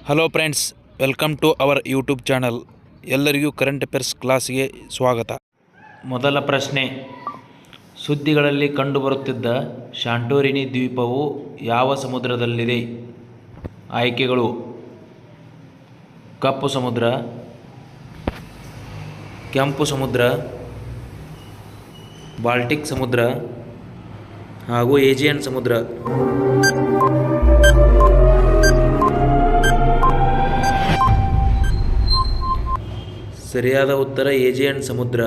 Hello friends, welcome to our YouTube channel. ಎಲ್ಲರಿಗೂ current affairs ಕ್ಲಾಸ್ಗೆ ಸ್ವಾಗತ. ಮೊದಲ ಪ್ರಶ್ನೆ, ಸುದ್ದಿಗಳಲ್ಲಿ ಕಂಡುಬರುತ್ತಿದ್ದ ಶಾಂಟೋರಿನಿ ದ್ವೀಪವು ಯಾವ ಸಮುದ್ರದಲ್ಲಿದೆ? ಆಯ್ಕೆಗಳು: ಕಪ್ಪು ಸಮುದ್ರ, ಕೆಂಪು ಸಮುದ್ರ, ಬಾಲ್ಟಿಕ್ ಸಮುದ್ರ ಹಾಗೂ ಏಜಿಯನ್ ಸಮುದ್ರ. ಸರಿಯಾದ ಉತ್ತರ ಏಜಿಯನ್ ಸಮುದ್ರ.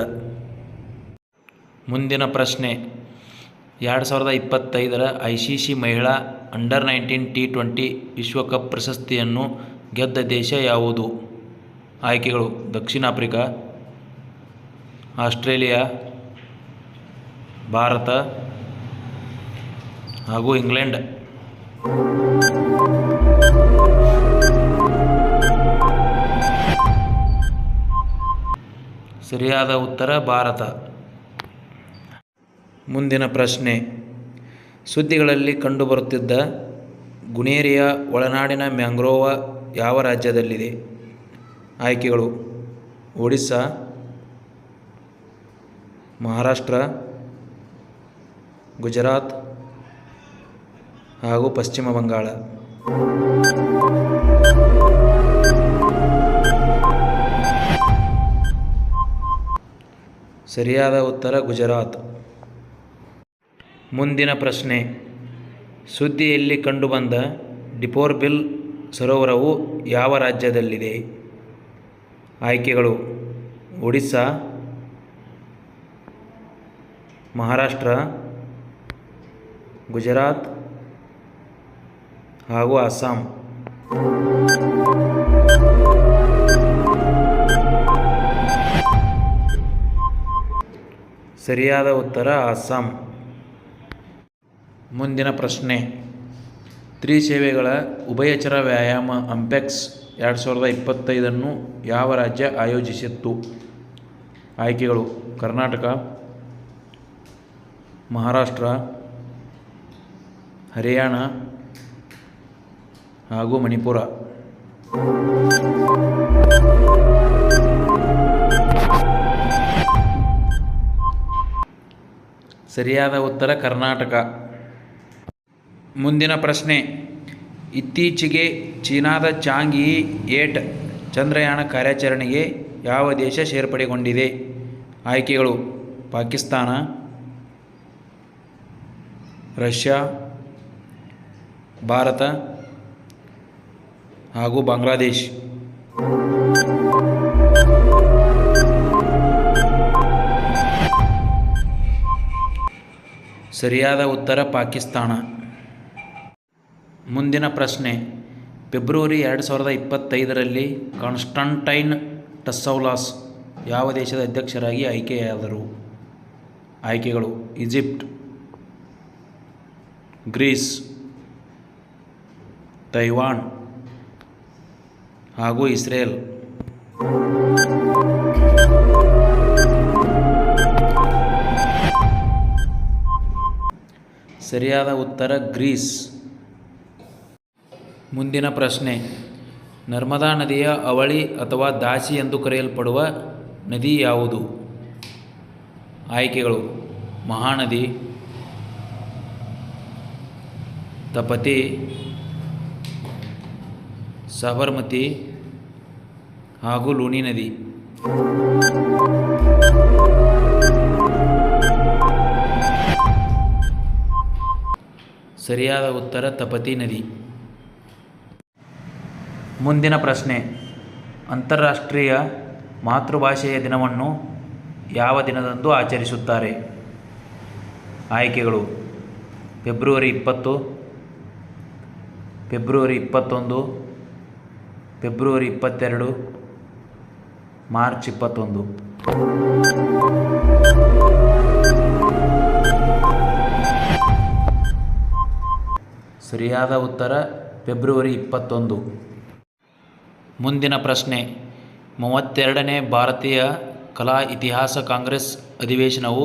ಮುಂದಿನ ಪ್ರಶ್ನೆ, 2025 ICC ಮಹಿಳಾ ಅಂಡರ್-19 T20 ವಿಶ್ವಕಪ್ ಪ್ರಶಸ್ತಿಯನ್ನು ಗೆದ್ದ ದೇಶ ಯಾವುದು? ಆಯ್ಕೆಗಳು: ದಕ್ಷಿಣ ಆಫ್ರಿಕಾ, ಆಸ್ಟ್ರೇಲಿಯಾ, ಭಾರತ ಹಾಗೂ ಇಂಗ್ಲೆಂಡ್. ಸರಿಯಾದ ಉತ್ತರ ಭಾರತ. ಮುಂದಿನ ಪ್ರಶ್ನೆ, ಸುದ್ದಿಗಳಲ್ಲಿ ಕಂಡುಬರುತ್ತಿದ್ದ ಗುನೇರಿಯ ಒಳನಾಡಿನ ಮ್ಯಾಂಗ್ರೋವ್ ಯಾವ ರಾಜ್ಯದಲ್ಲಿದೆ? ಆಯ್ಕೆಗಳು: ಒಡಿಸ್ಸಾ, ಮಹಾರಾಷ್ಟ್ರ, ಗುಜರಾತ್ ಹಾಗೂ ಪಶ್ಚಿಮ ಬಂಗಾಳ. ಸರಿಯಾದ ಉತ್ತರ ಗುಜರಾತ್. ಮುಂದಿನ ಪ್ರಶ್ನೆ, ಸುದ್ದಿಯಲ್ಲಿ ಕಂಡುಬಂದ ಡಿಪೋರ್ಬಿಲ್ ಸರೋವರವು ಯಾವ ರಾಜ್ಯದಲ್ಲಿದೆ? ಆಯ್ಕೆಗಳು: ಒಡಿಸ್ಸಾ, ಮಹಾರಾಷ್ಟ್ರ, ಗುಜರಾತ್ ಹಾಗೂ ಅಸ್ಸಾಂ. ಸರಿಯಾದ ಉತ್ತರ ಅಸ್ಸಾಂ. ಮುಂದಿನ ಪ್ರಶ್ನೆ, ತ್ರಿಸೇವೆಗಳ ಉಭಯಚರ ವ್ಯಾಯಾಮ ಅಂಪೆಕ್ಸ್ 2025 ಯಾವ ರಾಜ್ಯ ಆಯೋಜಿಸಿತ್ತು? ಆಯ್ಕೆಗಳು: ಕರ್ನಾಟಕ, ಮಹಾರಾಷ್ಟ್ರ, ಹರಿಯಾಣ ಹಾಗೂ ಮಣಿಪುರ. ಸರಿಯಾದ ಉತ್ತರ ಕರ್ನಾಟಕ. ಮುಂದಿನ ಪ್ರಶ್ನೆ, ಇತ್ತೀಚೆಗೆ ಚೀನಾದ ಚಾಂಗ್-ಇ 8 ಚಂದ್ರಯಾನ ಕಾರ್ಯಾಚರಣೆಗೆ ಯಾವ ದೇಶ ಸೇರ್ಪಡೆಗೊಂಡಿದೆ? ಆಯ್ಕೆಗಳು: ಪಾಕಿಸ್ತಾನ, ರಷ್ಯಾ, ಭಾರತ ಹಾಗೂ ಬಾಂಗ್ಲಾದೇಶ್. ಸರಿಯಾದ ಉತ್ತರ ಪಾಕಿಸ್ತಾನ. ಮುಂದಿನ ಪ್ರಶ್ನೆ, ಫೆಬ್ರವರಿ 2025 ಕಾನ್ಸ್ಟಂಟೈನ್ ಟಸ್ಸೌಲಾಸ್ ಯಾವ ದೇಶದ ಅಧ್ಯಕ್ಷರಾಗಿ ಆಯ್ಕೆಯಾದರು? ಆಯ್ಕೆಗಳು: ಈಜಿಪ್ಟ್, ಗ್ರೀಸ್, ತೈವಾನ್ ಹಾಗೂ ಇಸ್ರೇಲ್. ಸರಿಯಾದ ಉತ್ತರ ಗ್ರೀಸ್. ಮುಂದಿನ ಪ್ರಶ್ನೆ, ನರ್ಮದಾ ನದಿಯ ಅವಳಿ ಅಥವಾ ದಾಸಿ ಎಂದು ಕರೆಯಲ್ಪಡುವ ನದಿ ಯಾವುದು? ಆಯ್ಕೆಗಳು: ಮಹಾನದಿ, ತಪತಿ, ಸಾಬರಮತಿ ಹಾಗೂ ಲೂನಿ ನದಿ. ಸರಿಯಾದ ಉತ್ತರ ತಪತಿ ನದಿ. ಮುಂದಿನ ಪ್ರಶ್ನೆ, ಅಂತಾರಾಷ್ಟ್ರೀಯ ಮಾತೃಭಾಷೆಯ ದಿನವನ್ನು ಯಾವ ದಿನದಂದು ಆಚರಿಸುತ್ತಾರೆ? ಆಯ್ಕೆಗಳು: ಫೆಬ್ರವರಿ 20, ಫೆಬ್ರವರಿ 21, ಫೆಬ್ರವರಿ 22, ಮಾರ್ಚ್ 21. ಸರಿಯಾದ ಉತ್ತರ ಫೆಬ್ರವರಿ 21. ಮುಂದಿನ ಪ್ರಶ್ನೆ, 32ನೇ ಭಾರತೀಯ ಕಲಾ ಇತಿಹಾಸ ಕಾಂಗ್ರೆಸ್ ಅಧಿವೇಶನವು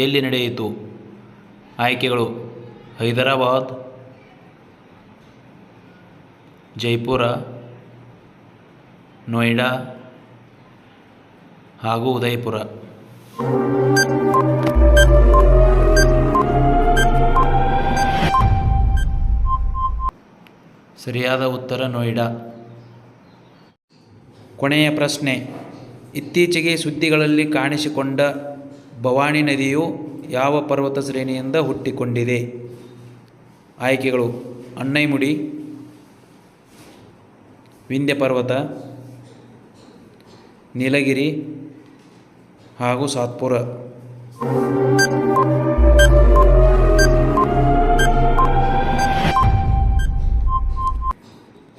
ಎಲ್ಲಿ ನಡೆಯಿತು? ಆಯ್ಕೆಗಳು: ಹೈದರಾಬಾದ್, ಜೈಪುರ, ನೋಯ್ಡಾ ಹಾಗೂ ಉದಯಪುರ. ಸರಿಯಾದ ಉತ್ತರ ನೋಯ್ಡಾ. ಕೊನೆಯ ಪ್ರಶ್ನೆ, ಇತ್ತೀಚೆಗೆ ಸುದ್ದಿಗಳಲ್ಲಿ ಕಾಣಿಸಿಕೊಂಡ ಭವಾನಿ ನದಿಯು ಯಾವ ಪರ್ವತ ಶ್ರೇಣಿಯಿಂದ ಹುಟ್ಟಿಕೊಂಡಿದೆ? ಆಯ್ಕೆಗಳು: ಅಣ್ಣೈಮುಡಿ, ವಿಂಧ್ಯ ಪರ್ವತ, ನೀಲಗಿರಿ ಹಾಗೂ ಸಾತ್ಪುರ.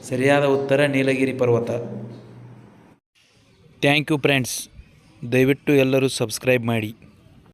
ಸರಿಯಾದ ಉತ್ತರ ನೀಲಗಿರಿ ಪರ್ವತ. Thank you friends. ದಯವಿಟ್ಟು ಎಲ್ಲರೂ ಸಬ್ಸ್ಕ್ರೈಬ್ ಮಾಡಿ.